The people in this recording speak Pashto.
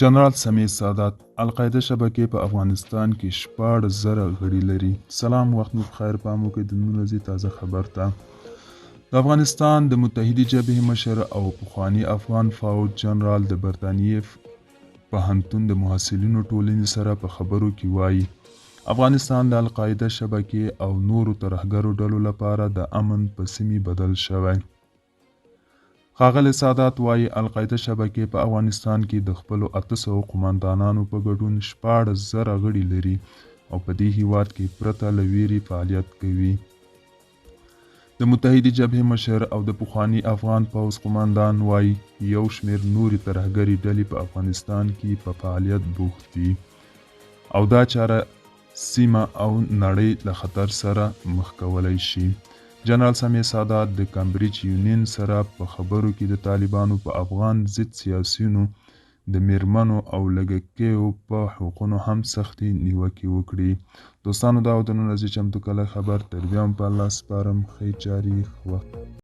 جنرال سمیع سادات القاعده شبکې په افغانستان کې 14,000 غړي لري. سلام، وخت مو بخیر. پام وکړئ د نن ورځې تازه خبر ته. د افغانستان د متحدې جبهې مشر او پخوانی افغان فوج جنرال د برطانیې پوهنتون د محصلینو ټولنې سره په خبرو کې وایي افغانستان د القاعده شبکې او نورو ترهګرو ډلو لپاره د امن په سیمې بدل شوی. ښاغلی سادات وایي القاعده شبکې په افغانستان کې د خپلو 800 قوماندانانو په ګډون 14,000 غړي لري او په دې هیواد کې پرته له ویرې فعالیت کوي. د متحدې جبهې مشر او د پخواني افغان پوځ قوماندان وایي یو شمېر نورې ترهګرې ډلې په افغانستان کې په فعالیت بوخت دي او دا چاره سیمه او نړۍ له خطر سره مخ کولی شي. جنرال سمیع سادات د کمبریج یونین سره په خبرو کې د طالبانو په افغان ضد سیاسیونو د میرمنو او لږکیو په حقونو هم سختې نیوکې وکړي. دوستانو، دا و د نن ورځې چمتو کلی خبر. تر بیا هم په الله سپارم. ښې چارې، ښه وخت.